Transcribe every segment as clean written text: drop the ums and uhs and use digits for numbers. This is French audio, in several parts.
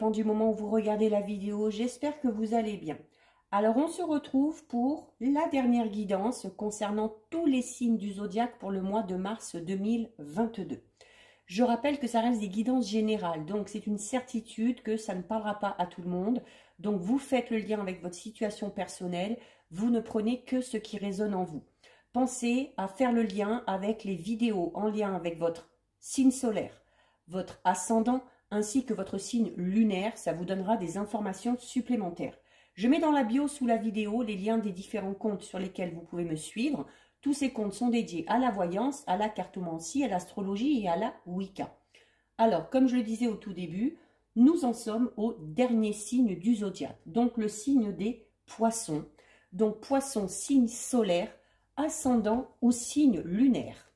dépend du moment où vous regardez la vidéo. J'espère que vous allez bien. Alors, on se retrouve pour la dernière guidance concernant tous les signes du zodiaque pour le mois de mars 2022. Je rappelle que ça reste des guidances générales, donc c'est une certitude que ça ne parlera pas à tout le monde. Donc, vous faites le lien avec votre situation personnelle, vous ne prenez que ce qui résonne en vous. Pensez à faire le lien avec les vidéos en lien avec votre signe solaire, votre ascendant, ainsi que votre signe lunaire. Ça vous donnera des informations supplémentaires. Je mets dans la bio sous la vidéo les liens des différents comptes sur lesquels vous pouvez me suivre. Tous ces comptes sont dédiés à la voyance, à la cartomancie, à l'astrologie et à la Wicca. Alors, comme je le disais au tout début, nous en sommes au dernier signe du zodiaque, donc le signe des poissons. Donc, poisson, signe solaire, ascendant ou signe lunaire.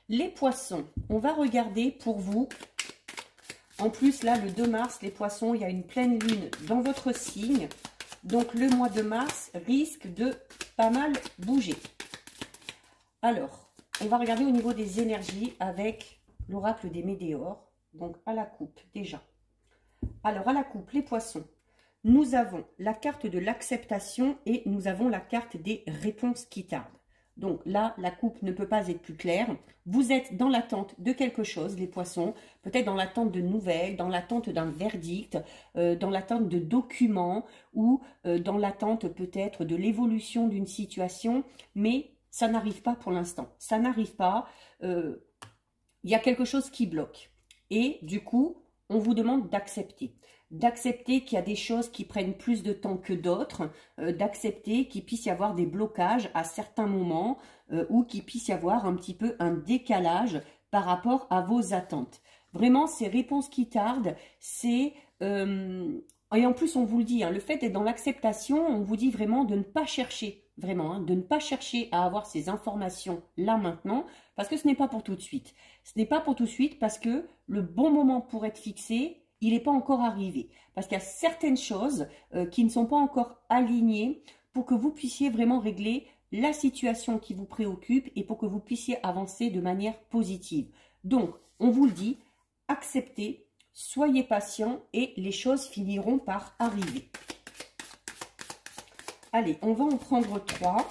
Les poissons, on va regarder pour vous. En plus, là, le 2 mars, les poissons, il y a une pleine lune dans votre signe. Donc, le mois de mars risque de pas mal bouger. Alors, on va regarder au niveau des énergies avec l'oracle des météores. Donc, à la coupe, déjà. Alors, à la coupe, les poissons, nous avons la carte de l'acceptation et nous avons la carte des réponses qui tardent. Donc là, la coupe ne peut pas être plus claire. Vous êtes dans l'attente de quelque chose, les poissons, peut-être dans l'attente de nouvelles, dans l'attente d'un verdict, dans l'attente de documents ou dans l'attente peut-être de l'évolution d'une situation, mais ça n'arrive pas pour l'instant. Ça n'arrive pas. Il y a quelque chose qui bloque. Et du coup, on vous demande d'accepter. D'accepter qu'il y a des choses qui prennent plus de temps que d'autres, d'accepter qu'il puisse y avoir des blocages à certains moments ou qu'il puisse y avoir un petit peu un décalage par rapport à vos attentes. Vraiment, ces réponses qui tardent, c'est... et en plus, on vous le dit, hein, le fait d'être dans l'acceptation, on vous dit vraiment de ne pas chercher, vraiment, hein, de ne pas chercher à avoir ces informations là maintenant, parce que ce n'est pas pour tout de suite. Ce n'est pas pour tout de suite parce que le bon moment pour être fixé, il n'est pas encore arrivé. Parce qu'il y a certaines choses qui ne sont pas encore alignées pour que vous puissiez vraiment régler la situation qui vous préoccupe et pour que vous puissiez avancer de manière positive. Donc, on vous le dit, acceptez, soyez patient et les choses finiront par arriver. Allez, on va en prendre 3.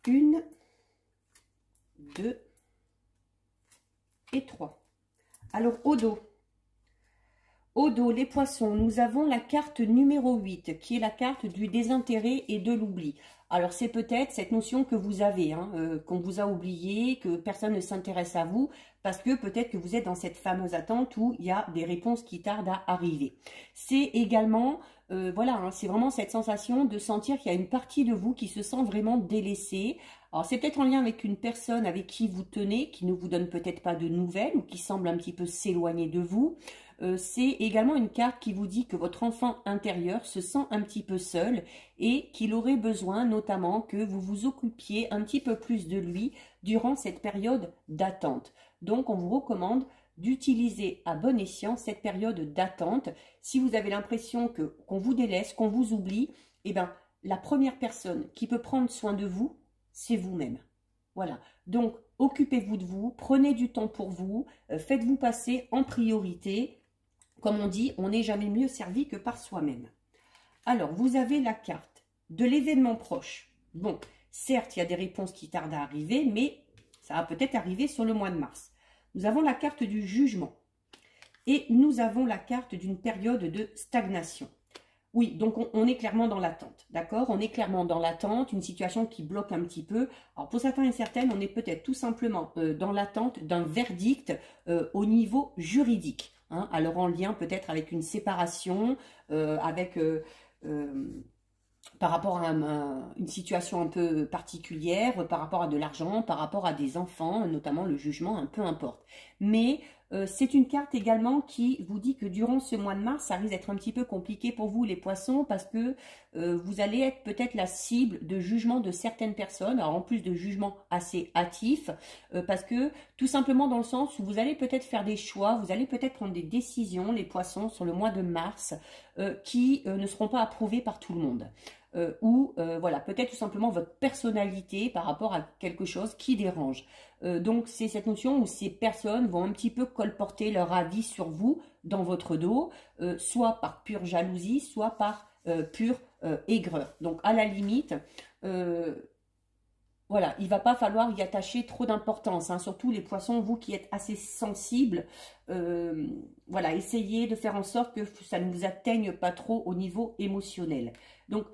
Une, 2 et 3. Alors, au dos, les poissons, nous avons la carte numéro 8, qui est la carte du désintérêt et de l'oubli. Alors, c'est peut-être cette notion que vous avez, hein, qu'on vous a oublié, que personne ne s'intéresse à vous, parce que peut-être que vous êtes dans cette fameuse attente où il y a des réponses qui tardent à arriver. C'est également, voilà, hein, c'est vraiment cette sensation de sentir qu'il y a une partie de vous qui se sent vraiment délaissée. Alors, c'est peut-être en lien avec une personne avec qui vous tenez, qui ne vous donne peut-être pas de nouvelles ou qui semble un petit peu s'éloigner de vous. C'est également une carte qui vous dit que votre enfant intérieur se sent un petit peu seul et qu'il aurait besoin notamment que vous vous occupiez un petit peu plus de lui durant cette période d'attente. Donc, on vous recommande d'utiliser à bon escient cette période d'attente. Si vous avez l'impression qu'on vous délaisse, qu'on vous oublie, eh bien, la première personne qui peut prendre soin de vous, c'est vous-même. Voilà. Donc, occupez-vous de vous, prenez du temps pour vous, faites-vous passer en priorité. Comme on dit, on n'est jamais mieux servi que par soi-même. Alors, vous avez la carte de l'événement proche. Bon, certes, il y a des réponses qui tardent à arriver, mais ça va peut-être arriver sur le mois de mars. Nous avons la carte du jugement. Et nous avons la carte d'une période de stagnation. Oui, donc on est clairement dans l'attente, d'accord? On est clairement dans l'attente, une situation qui bloque un petit peu. Alors pour certains et certaines, on est peut-être tout simplement dans l'attente d'un verdict au niveau juridique. Hein, alors en lien peut-être avec une séparation, par rapport à une situation un peu particulière, par rapport à de l'argent, par rapport à des enfants, notamment le jugement, peu importe. Mais c'est une carte également qui vous dit que durant ce mois de mars, ça risque d'être un petit peu compliqué pour vous les poissons parce que vous allez être peut-être la cible de jugement de certaines personnes, alors en plus de jugements assez hâtifs, parce que tout simplement dans le sens où vous allez peut-être faire des choix, vous allez peut-être prendre des décisions, les poissons, sur le mois de mars, qui ne seront pas approuvées par tout le monde. voilà, peut-être tout simplement votre personnalité par rapport à quelque chose qui dérange. Donc c'est cette notion où ces personnes vont un petit peu colporter leur avis sur vous dans votre dos, soit par pure jalousie, soit par pure aigreur. Donc à la limite, voilà, il ne va pas falloir y attacher trop d'importance, hein, surtout les poissons, vous qui êtes assez sensibles, voilà, essayez de faire en sorte que ça ne vous atteigne pas trop au niveau émotionnel. Donc,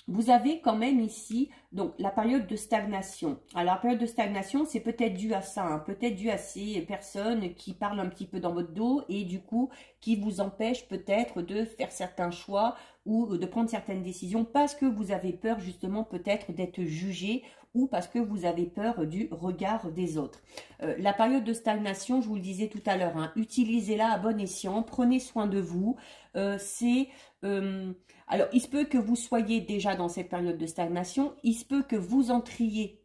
vous avez quand même ici donc la période de stagnation. Alors, la période de stagnation, c'est peut-être dû à ça, hein, peut-être dû à ces personnes qui parlent un petit peu dans votre dos et du coup, qui vous empêchent peut-être de faire certains choix ou de prendre certaines décisions parce que vous avez peur justement peut-être d'être jugé ou parce que vous avez peur du regard des autres. La période de stagnation, je vous le disais tout à l'heure, hein, utilisez-la à bon escient, prenez soin de vous. Alors, il se peut que vous soyez déjà dans cette période de stagnation, il se peut que vous entriez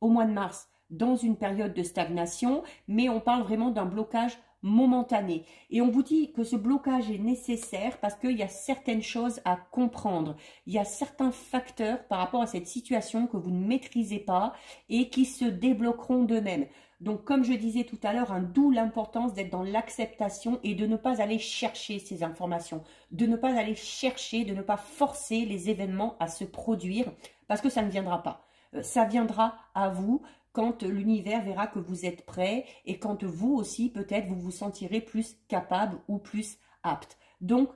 au mois de mars dans une période de stagnation, mais on parle vraiment d'un blocage momentané. Et on vous dit que ce blocage est nécessaire parce qu'il y a certaines choses à comprendre. Il y a certains facteurs par rapport à cette situation que vous ne maîtrisez pas et qui se débloqueront d'eux-mêmes. Donc, comme je disais tout à l'heure, d'où l'importance d'être dans l'acceptation et de ne pas aller chercher ces informations, de ne pas aller chercher, de ne pas forcer les événements à se produire parce que ça ne viendra pas. Ça viendra à vous quand l'univers verra que vous êtes prêt et quand vous aussi, peut-être, vous vous sentirez plus capable ou plus apte. Donc,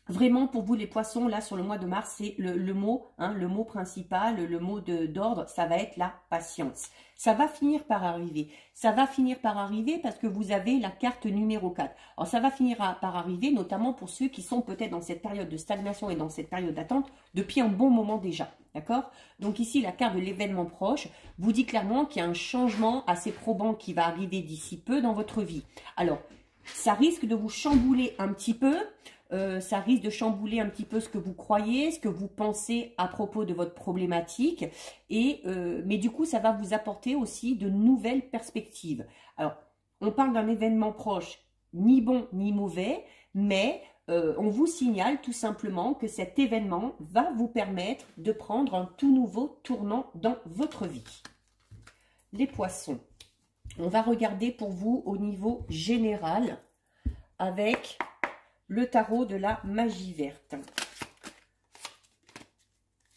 vraiment, pour vous, les poissons, là, sur le mois de mars, c'est le mot, hein, le mot principal, le mot d'ordre, ça va être la patience. Ça va finir par arriver. Ça va finir par arriver parce que vous avez la carte numéro 4. Alors, ça va finir par arriver, notamment pour ceux qui sont peut-être dans cette période de stagnation et dans cette période d'attente depuis un bon moment déjà. D'accord? Donc ici, la carte de l'événement proche vous dit clairement qu'il y a un changement assez probant qui va arriver d'ici peu dans votre vie. Alors, ça risque de vous chambouler un petit peu. Ça risque de chambouler un petit peu ce que vous croyez, ce que vous pensez à propos de votre problématique. Mais du coup, ça va vous apporter aussi de nouvelles perspectives. Alors, on parle d'un événement proche, ni bon ni mauvais, mais on vous signale tout simplement que cet événement va vous permettre de prendre un tout nouveau tournant dans votre vie. Les poissons, on va regarder pour vous au niveau général avec le tarot de la magie verte.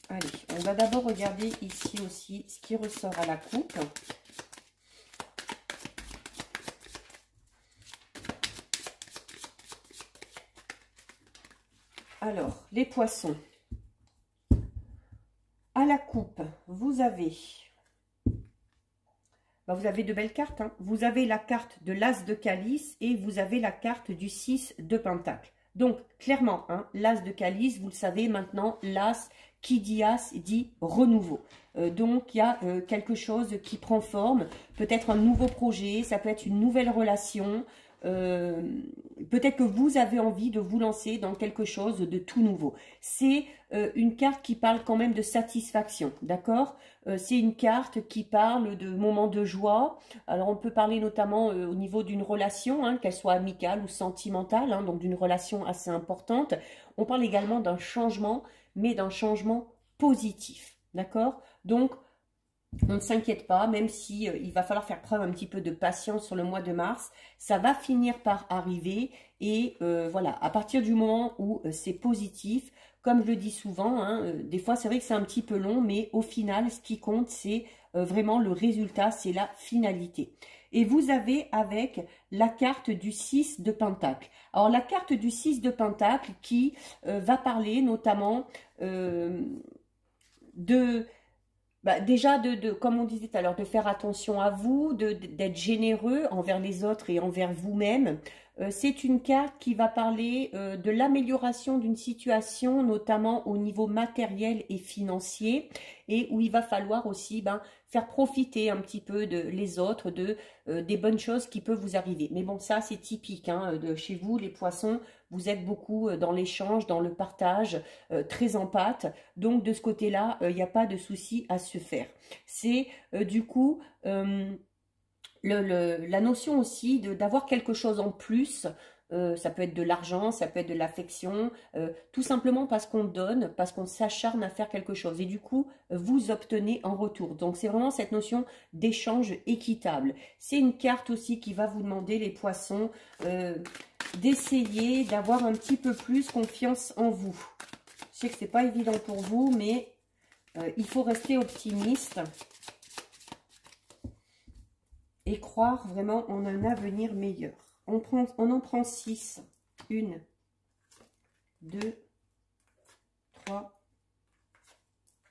Allez, on va d'abord regarder ici aussi ce qui ressort à la coupe. Alors, les poissons. À la coupe, vous avez de belles cartes. Hein. Vous avez la carte de l'As de calice et vous avez la carte du 6 de pentacle. Donc, clairement, hein, l'As de calice, vous le savez maintenant, l'As qui dit As dit renouveau. Donc, il y a quelque chose qui prend forme, peut-être un nouveau projet, ça peut être une nouvelle relation. Peut-être que vous avez envie de vous lancer dans quelque chose de tout nouveau. C'est une carte qui parle quand même de satisfaction, d'accord? C'est une carte qui parle de moments de joie. Alors, on peut parler notamment au niveau d'une relation, hein, qu'elle soit amicale ou sentimentale, hein, donc d'une relation assez importante. On parle également d'un changement, mais d'un changement positif, d'accord? Donc, on ne s'inquiète pas, même si il va falloir faire preuve un petit peu de patience sur le mois de mars. Ça va finir par arriver et voilà, à partir du moment où c'est positif, comme je le dis souvent, hein, des fois c'est vrai que c'est un petit peu long, mais au final, ce qui compte, c'est vraiment le résultat, c'est la finalité. Et vous avez avec la carte du 6 de pentacle. Alors la carte du 6 de pentacle qui va parler notamment déjà, comme on disait tout à l'heure, de faire attention à vous, d'être généreux envers les autres et envers vous-même. C'est une carte qui va parler de l'amélioration d'une situation, notamment au niveau matériel et financier, et où il va falloir aussi faire profiter un petit peu les autres des bonnes choses qui peuvent vous arriver. Mais bon, ça c'est typique hein, de chez vous, les poissons. Vous êtes beaucoup dans l'échange, dans le partage, très en pâte. Donc, de ce côté-là, il n'y a pas de souci à se faire. C'est du coup la notion aussi d'avoir quelque chose en plus ça peut être de l'argent, ça peut être de l'affection, tout simplement parce qu'on donne, parce qu'on s'acharne à faire quelque chose. Et du coup, vous obtenez en retour. Donc, c'est vraiment cette notion d'échange équitable. C'est une carte aussi qui va vous demander, les poissons, d'essayer d'avoir un petit peu plus confiance en vous. Je sais que c'est pas évident pour vous, mais il faut rester optimiste et croire vraiment en un avenir meilleur. On en prend 6. 1, 2, 3,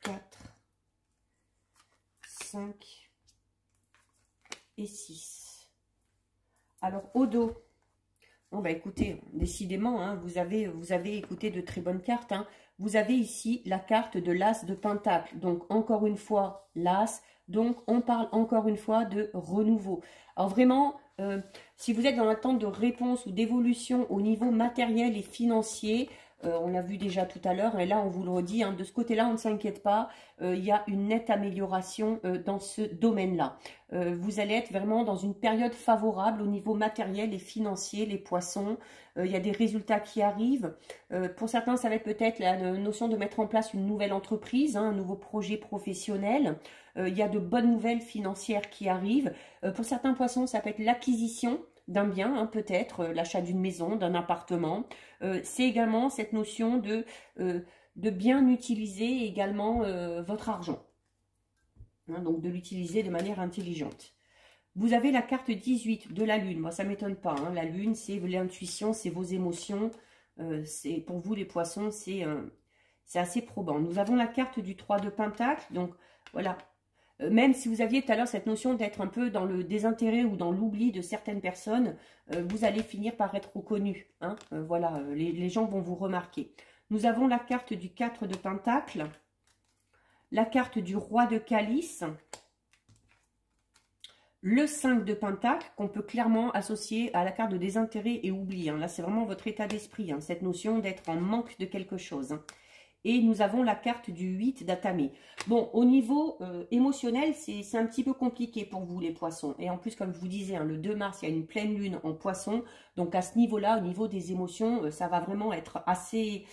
4, 5 et 6. Alors, au dos, bon, bah écoutez, décidément, hein, vous avez écouté de très bonnes cartes. Hein. Vous avez ici la carte de l'As de Pentacle. Donc, encore une fois, l'As. Donc, on parle encore une fois de renouveau. Alors, vraiment, si vous êtes dans l'attente de réponse ou d'évolution au niveau matériel et financier, on l'a vu déjà tout à l'heure, et là, on vous le redit, hein, de ce côté-là, on ne s'inquiète pas, il y a une nette amélioration dans ce domaine-là. Vous allez être vraiment dans une période favorable au niveau matériel et financier, les poissons. Il y a des résultats qui arrivent. Pour certains, ça va être peut-être la notion de mettre en place une nouvelle entreprise, hein, un nouveau projet professionnel. Il y a de bonnes nouvelles financières qui arrivent. Pour certains poissons, ça peut être l'acquisition d'un bien, hein, peut-être l'achat d'une maison, d'un appartement. C'est également cette notion de bien utiliser également votre argent. Hein, donc de l'utiliser de manière intelligente. Vous avez la carte 18 de la Lune. Moi, ça ne m'étonne pas. Hein. La Lune, c'est l'intuition, c'est vos émotions. C'est pour vous, les poissons, c'est assez probant. Nous avons la carte du 3 de Pentacle. Donc, voilà. Même si vous aviez tout à l'heure cette notion d'être un peu dans le désintérêt ou dans l'oubli de certaines personnes, vous allez finir par être reconnu. Hein. Voilà, les gens vont vous remarquer. Nous avons la carte du 4 de Pentacle. La carte du Roi de Calice. Le 5 de Pentacle, qu'on peut clairement associer à la carte de désintérêt et oubli. Hein. Là, c'est vraiment votre état d'esprit, hein, cette notion d'être en manque de quelque chose. Hein. Et nous avons la carte du 8 d'Atamé. Bon, au niveau émotionnel, c'est un petit peu compliqué pour vous, les poissons. Et en plus, comme je vous disais, hein, le 2 mars, il y a une pleine lune en poisson. Donc, à ce niveau-là, au niveau des émotions, ça va vraiment être assez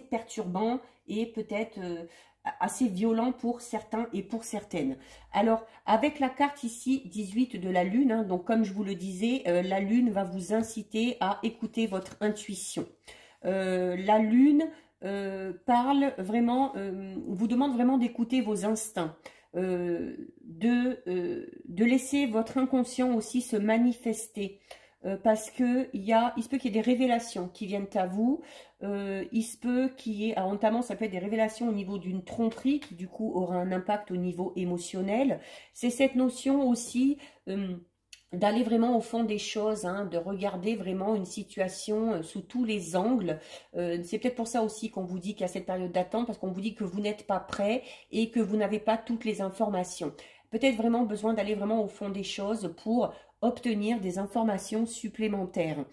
perturbant et peut-être assez violent pour certains et pour certaines. Alors, avec la carte ici, 18 de la Lune, hein, donc comme je vous le disais, la Lune va vous inciter à écouter votre intuition. La Lune parle vraiment, vous demande vraiment d'écouter vos instincts, de laisser votre inconscient aussi se manifester. Parce que il se peut qu'il y ait des révélations qui viennent à vous. Il se peut qu'il y ait, notamment ça peut être des révélations au niveau d'une tromperie qui du coup aura un impact au niveau émotionnel. C'est cette notion aussi d'aller vraiment au fond des choses, hein, de regarder vraiment une situation sous tous les angles. C'est peut-être pour ça aussi qu'on vous dit qu'il y a cette période d'attente, parce qu'on vous dit que vous n'êtes pas prêt et que vous n'avez pas toutes les informations. Peut-être vraiment besoin d'aller vraiment au fond des choses pour obtenir des informations supplémentaires.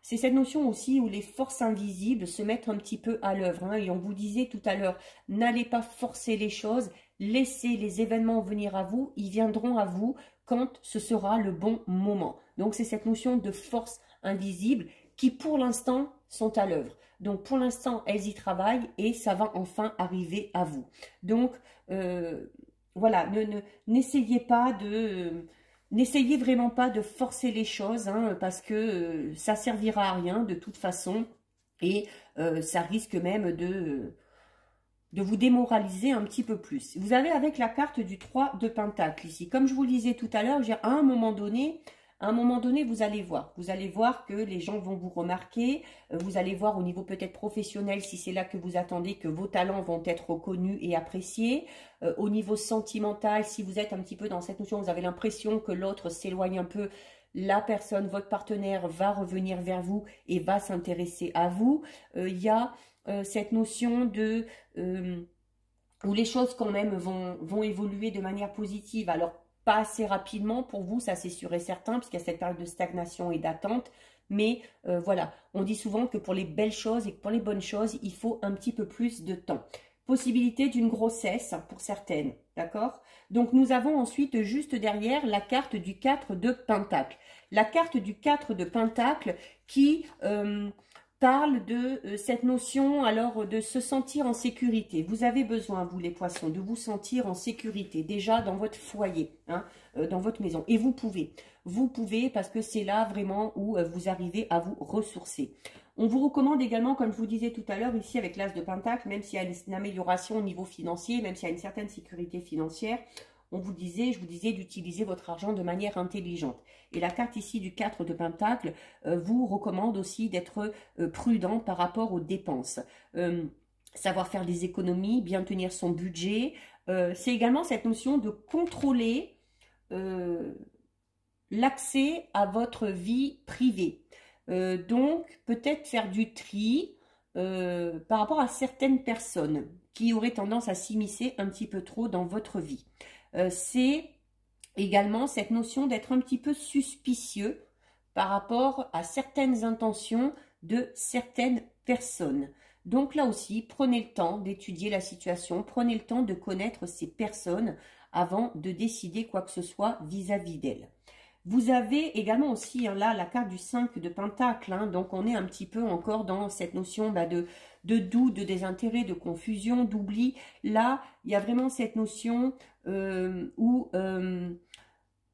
C'est cette notion aussi où les forces invisibles se mettent un petit peu à l'œuvre. Hein, et on vous disait tout à l'heure, n'allez pas forcer les choses, laissez les événements venir à vous, ils viendront à vous quand ce sera le bon moment. Donc c'est cette notion de force invisible qui pour l'instant sont à l'œuvre. Donc pour l'instant elles y travaillent et ça va enfin arriver à vous. Donc voilà, n'essayez pas de... N'essayez vraiment pas de forcer les choses, hein, parce que ça servira à rien de toute façon et ça risque même de vous démoraliser un petit peu plus. Vous avez avec la carte du 3 de Pentacle ici. Comme je vous le disais tout à l'heure, à un moment donné, vous allez voir que les gens vont vous remarquer. Vous allez voir au niveau peut-être professionnel, si c'est là que vous attendez, que vos talents vont être reconnus et appréciés. Au niveau sentimental, si vous êtes un petit peu dans cette notion, vous avez l'impression que l'autre s'éloigne un peu, la personne, votre partenaire va revenir vers vous et va s'intéresser à vous. Il y a cette notion de... où les choses quand même vont évoluer de manière positive. Alors, pas assez rapidement pour vous, ça c'est sûr et certain, puisqu'il y a cette période de stagnation et d'attente. Mais voilà, on dit souvent que pour les belles choses et que pour les bonnes choses, il faut un petit peu plus de temps. possibilité d'une grossesse pour certaines, d'accord? Donc, nous avons ensuite juste derrière la carte du 4 de Pentacle. La carte du 4 de Pentacle qui parle de cette notion, alors, de se sentir en sécurité. Vous avez besoin, vous les poissons, de vous sentir en sécurité, déjà dans votre foyer, hein, dans votre maison. Et vous pouvez parce que c'est là vraiment où vous arrivez à vous ressourcer. On vous recommande également, comme je vous disais tout à l'heure, ici avec l'As de Pentacle, même s'il y a une amélioration au niveau financier, même s'il y a une certaine sécurité financière, je vous disais d'utiliser votre argent de manière intelligente. Et la carte ici du 4 de Pentacle vous recommande aussi d'être prudent par rapport aux dépenses. Savoir faire des économies, bien tenir son budget. C'est également cette notion de contrôler l'accès à votre vie privée. Donc, peut-être faire du tri par rapport à certaines personnes qui auraient tendance à s'immiscer un petit peu trop dans votre vie. C'est également cette notion d'être un petit peu suspicieux par rapport à certaines intentions de certaines personnes. Donc là aussi, prenez le temps d'étudier la situation, prenez le temps de connaître ces personnes avant de décider quoi que ce soit vis-à-vis d'elles. Vous avez également aussi là la carte du 5 de Pentacle, hein, donc on est un petit peu encore dans cette notion de doute, de désintérêt, de confusion, d'oubli. Là, il y a vraiment cette notion où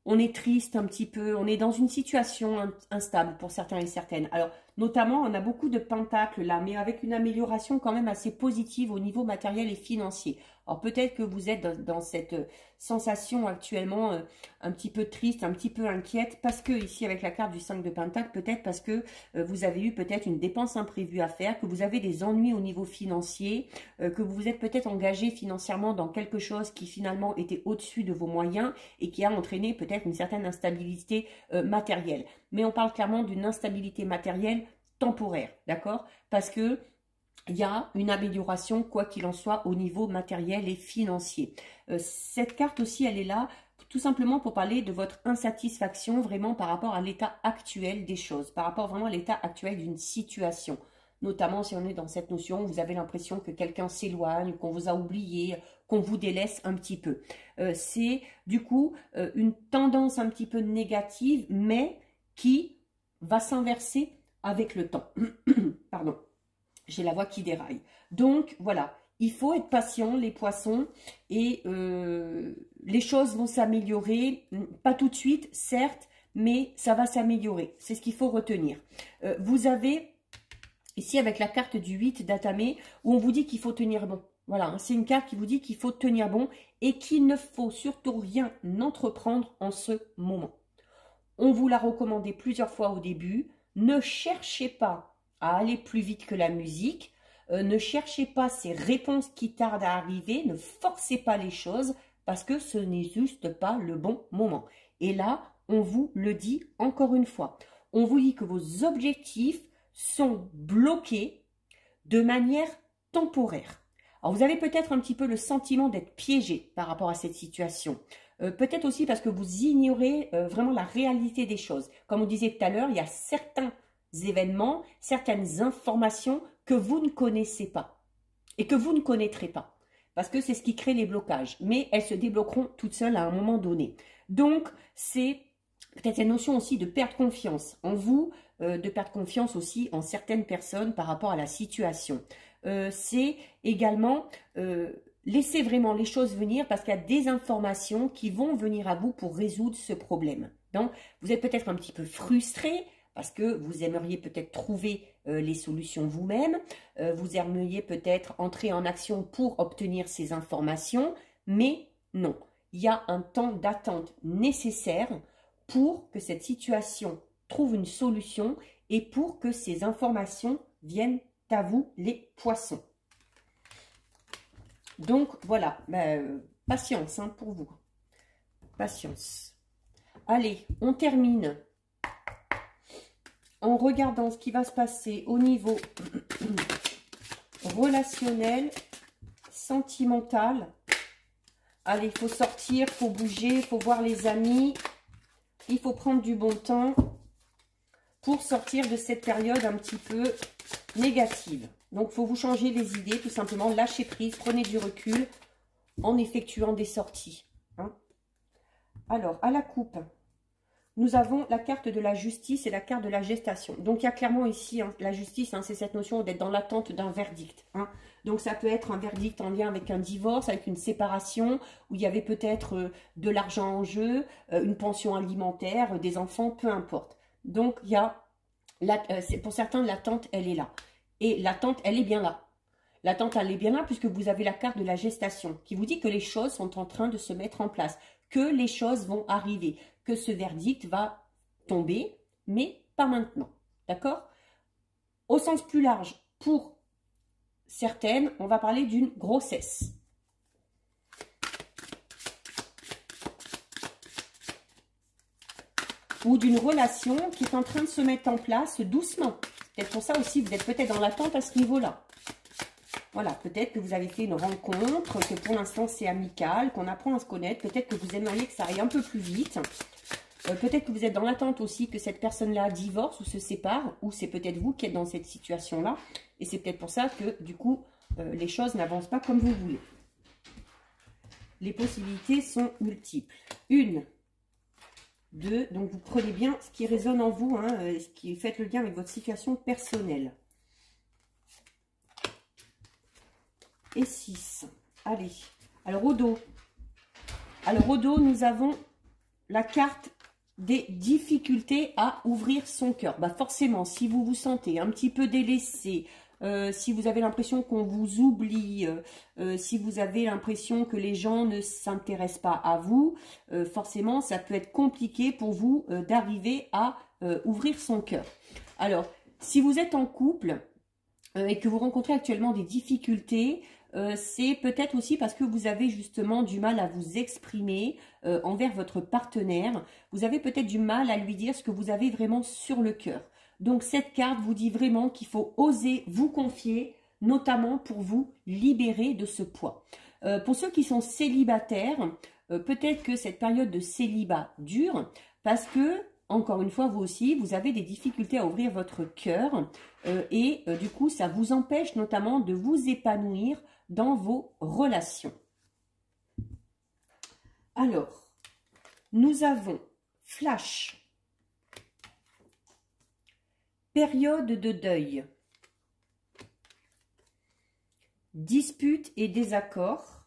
on est triste un petit peu, on est dans une situation instable pour certains et certaines. Alors, notamment, on a beaucoup de pentacles là, mais avec une amélioration quand même assez positive au niveau matériel et financier. Alors, peut-être que vous êtes dans cette sensation actuellement un petit peu triste, un petit peu inquiète, parce que ici, avec la carte du 5 de Pentacle, peut-être parce que vous avez eu peut-être une dépense imprévue à faire, que vous avez des ennuis au niveau financier, que vous vous êtes peut-être engagé financièrement dans quelque chose qui finalement était au-dessus de vos moyens et qui a entraîné peut-être une certaine instabilité matérielle. Mais on parle clairement d'une instabilité matérielle temporaire, d'accord? Parce que il y a une amélioration, quoi qu'il en soit, au niveau matériel et financier. Cette carte aussi, elle est là tout simplement pour parler de votre insatisfaction vraiment par rapport à l'état actuel des choses, par rapport vraiment à l'état actuel d'une situation. Notamment si on est dans cette notion, vous avez l'impression que quelqu'un s'éloigne, qu'on vous a oublié, qu'on vous délaisse un petit peu. C'est du coup une tendance un petit peu négative, mais qui va s'inverser avec le temps. Pardon. J'ai la voix qui déraille. Donc, voilà, il faut être patient, les poissons, et les choses vont s'améliorer. Pas tout de suite, certes, mais ça va s'améliorer. C'est ce qu'il faut retenir. Vous avez, ici, avec la carte du 8 d'Atamé, où on vous dit qu'il faut tenir bon. Voilà, c'est une carte qui vous dit qu'il faut tenir bon et qu'il ne faut surtout rien entreprendre en ce moment. On vous l'a recommandé plusieurs fois au début. Ne cherchez pas à aller plus vite que la musique, ne cherchez pas ces réponses qui tardent à arriver, ne forcez pas les choses parce que ce n'est juste pas le bon moment. Et là, on vous le dit encore une fois, on vous dit que vos objectifs sont bloqués de manière temporaire. Alors, vous avez peut-être un petit peu le sentiment d'être piégé par rapport à cette situation. Peut-être aussi parce que vous ignorez vraiment la réalité des choses. Comme on disait tout à l'heure, il y a certains événements, certaines informations que vous ne connaissez pas et que vous ne connaîtrez pas. Parce que c'est ce qui crée les blocages. Mais elles se débloqueront toutes seules à un moment donné. Donc, c'est peut-être une notion aussi de perdre confiance en vous, de perdre confiance aussi en certaines personnes par rapport à la situation. C'est également laisser vraiment les choses venir parce qu'il y a des informations qui vont venir à vous pour résoudre ce problème. Donc, vous êtes peut-être un petit peu frustré parce que vous aimeriez peut-être trouver les solutions vous-même, vous aimeriez peut-être entrer en action pour obtenir ces informations, mais non. Il y a un temps d'attente nécessaire pour que cette situation trouve une solution et pour que ces informations viennent à vous, les poissons. Donc, voilà, patience hein, pour vous. Patience. Allez, on termine en regardant ce qui va se passer au niveau relationnel, sentimental. Allez, il faut sortir, il faut bouger, il faut voir les amis. Il faut prendre du bon temps pour sortir de cette période un petit peu négative. Donc, il faut vous changer les idées, tout simplement. Lâchez prise, prenez du recul en effectuant des sorties. Hein. Alors, à la coupe, nous avons la carte de la justice et la carte de la gestation. Donc, il y a clairement ici, hein, la justice, hein, c'est cette notion d'être dans l'attente d'un verdict. Hein. Donc, ça peut être un verdict en lien avec un divorce, avec une séparation, où il y avait peut-être de l'argent en jeu, une pension alimentaire, des enfants, peu importe. Donc, il y a, pour certains, l'attente, elle est là. Et l'attente, elle est bien là. L'attente, elle est bien là puisque vous avez la carte de la gestation qui vous dit que les choses sont en train de se mettre en place, que les choses vont arriver, que ce verdict va tomber, mais pas maintenant. D'accord? Au sens plus large, pour certaines, on va parler d'une grossesse. Ou d'une relation qui est en train de se mettre en place doucement. C'est peut-être pour ça aussi, vous êtes peut-être dans l'attente à ce niveau-là. Voilà, peut-être que vous avez fait une rencontre, que pour l'instant c'est amical, qu'on apprend à se connaître. Peut-être que vous aimeriez que ça aille un peu plus vite. Peut-être que vous êtes dans l'attente aussi que cette personne-là divorce ou se sépare. Ou c'est peut-être vous qui êtes dans cette situation-là. Et c'est peut-être pour ça que du coup, les choses n'avancent pas comme vous voulez. Les possibilités sont multiples. 1, 2, donc vous prenez bien ce qui résonne en vous, hein, faites le lien avec votre situation personnelle. Et 6. Allez. Alors, au dos. Nous avons la carte des difficultés à ouvrir son cœur. Bah forcément, si vous vous sentez un petit peu délaissé, si vous avez l'impression qu'on vous oublie, si vous avez l'impression que les gens ne s'intéressent pas à vous, forcément, ça peut être compliqué pour vous d'arriver à ouvrir son cœur. Alors, si vous êtes en couple et que vous rencontrez actuellement des difficultés, c'est peut-être aussi parce que vous avez justement du mal à vous exprimer envers votre partenaire. Vous avez peut-être du mal à lui dire ce que vous avez vraiment sur le cœur. Donc cette carte vous dit vraiment qu'il faut oser vous confier, notamment pour vous libérer de ce poids. Pour ceux qui sont célibataires, peut-être que cette période de célibat dure parce que, encore une fois, vous aussi, vous avez des difficultés à ouvrir votre cœur et du coup, ça vous empêche notamment de vous épanouir dans vos relations. Alors, nous avons flash, période de deuil, dispute et désaccord,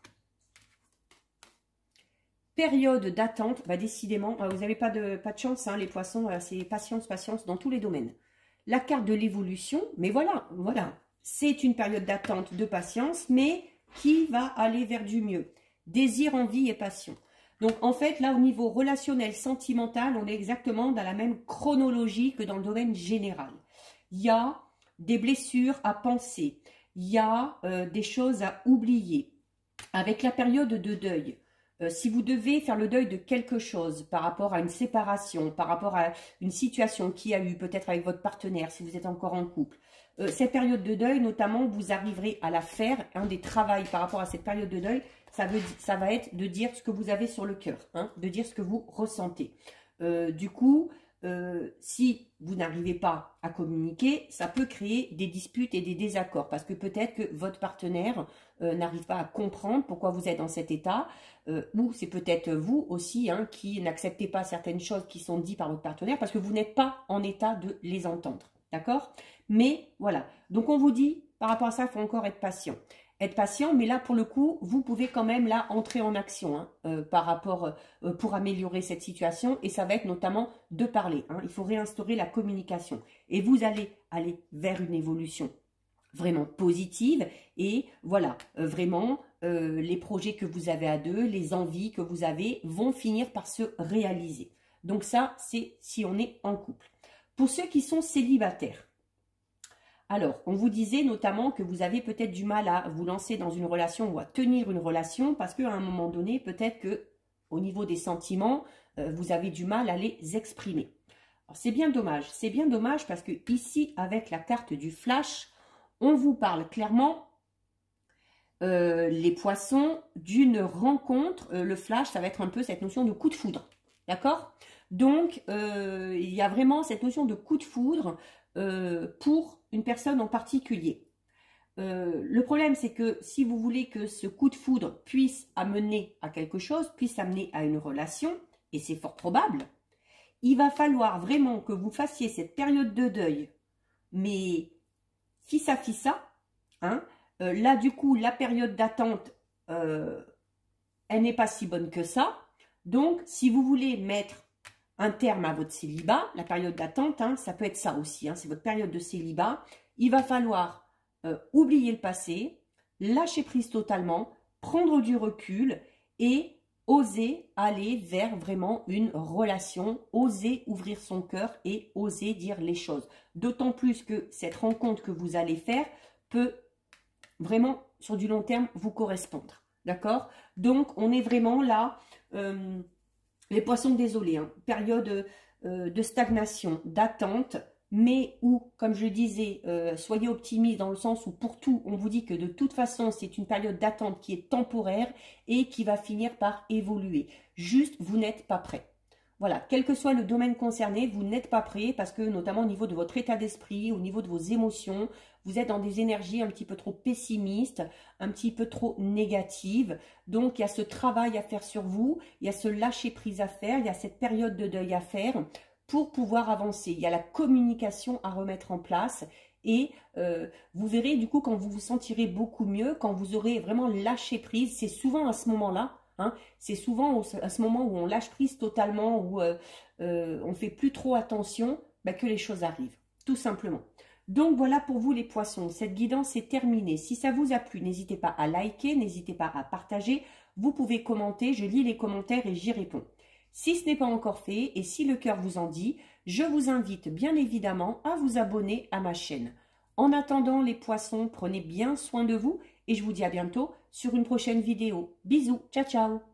période d'attente. Bah, décidément, vous n'avez pas de chance, hein, les poissons, c'est patience, patience dans tous les domaines. La carte de l'évolution, mais voilà, c'est une période d'attente, de patience, mais qui va aller vers du mieux. Désir, envie et passion. Donc, en fait, là, au niveau relationnel, sentimental, on est exactement dans la même chronologie que dans le domaine général. Il y a des blessures à penser. Il y a des choses à oublier. Avec la période de deuil, si vous devez faire le deuil de quelque chose par rapport à une séparation, par rapport à une situation qui a eu peut-être avec votre partenaire, si vous êtes encore en couple, cette période de deuil, notamment, vous arriverez à la faire. Un des travaux par rapport à cette période de deuil, ça va être de dire ce que vous avez sur le cœur, hein, de dire ce que vous ressentez. Du coup, si vous n'arrivez pas à communiquer, ça peut créer des disputes et des désaccords parce que peut-être que votre partenaire n'arrive pas à comprendre pourquoi vous êtes dans cet état ou c'est peut-être vous aussi hein, qui n'acceptez pas certaines choses qui sont dites par votre partenaire parce que vous n'êtes pas en état de les entendre, d'accord? Mais voilà, donc on vous dit par rapport à ça, il faut encore être patient. Être patient, mais là, pour le coup, vous pouvez quand même là entrer en action hein, par rapport pour améliorer cette situation. Et ça va être notamment de parler. Hein. Il faut réinstaurer la communication. Et vous allez aller vers une évolution vraiment positive. Et voilà, vraiment, les projets que vous avez à deux, les envies que vous avez vont finir par se réaliser. Donc ça, c'est si on est en couple. Pour ceux qui sont célibataires, alors, on vous disait notamment que vous avez peut-être du mal à vous lancer dans une relation ou à tenir une relation parce qu'à un moment donné, peut-être que au niveau des sentiments, vous avez du mal à les exprimer. Alors, c'est bien dommage parce que ici, avec la carte du flash, on vous parle clairement, les poissons, d'une rencontre. Le flash, ça va être un peu cette notion de coup de foudre, d'accord? Donc, il y a vraiment cette notion de coup de foudre pour une personne en particulier. Le problème, c'est que si vous voulez que ce coup de foudre puisse amener à quelque chose, puisse amener à une relation, et c'est fort probable, il va falloir vraiment que vous fassiez cette période de deuil, mais fissa, hein, là, du coup, la période d'attente, elle n'est pas si bonne que ça. Donc, si vous voulez mettre un terme à votre célibat, la période d'attente, hein, ça peut être ça aussi, hein, c'est votre période de célibat, il va falloir oublier le passé, lâcher prise totalement, prendre du recul et oser aller vers vraiment une relation, oser ouvrir son cœur et oser dire les choses. D'autant plus que cette rencontre que vous allez faire peut vraiment, sur du long terme, vous correspondre. D'accord? Donc, on est vraiment là, les poissons, désolés, hein, période de stagnation, d'attente, mais où, comme je disais, soyez optimistes dans le sens où pour tout, on vous dit que de toute façon, c'est une période d'attente qui est temporaire et qui va finir par évoluer. Juste, vous n'êtes pas prêt. Voilà, quel que soit le domaine concerné, vous n'êtes pas prêt parce que notamment au niveau de votre état d'esprit, au niveau de vos émotions, vous êtes dans des énergies un petit peu trop pessimistes, un petit peu trop négatives. Donc, il y a ce travail à faire sur vous, il y a ce lâcher prise à faire, il y a cette période de deuil à faire pour pouvoir avancer. Il y a la communication à remettre en place et vous verrez du coup quand vous vous sentirez beaucoup mieux, quand vous aurez vraiment lâché prise, c'est souvent à ce moment-là. Hein, c'est souvent à ce moment où on lâche prise totalement, où on ne fait plus trop attention, bah, que les choses arrivent, tout simplement. Donc voilà pour vous les poissons, cette guidance est terminée. Si ça vous a plu, n'hésitez pas à liker, n'hésitez pas à partager, vous pouvez commenter, je lis les commentaires et j'y réponds. Si ce n'est pas encore fait et si le cœur vous en dit, je vous invite bien évidemment à vous abonner à ma chaîne. En attendant les poissons, prenez bien soin de vous et je vous dis à bientôt sur une prochaine vidéo. Bisous, ciao ciao.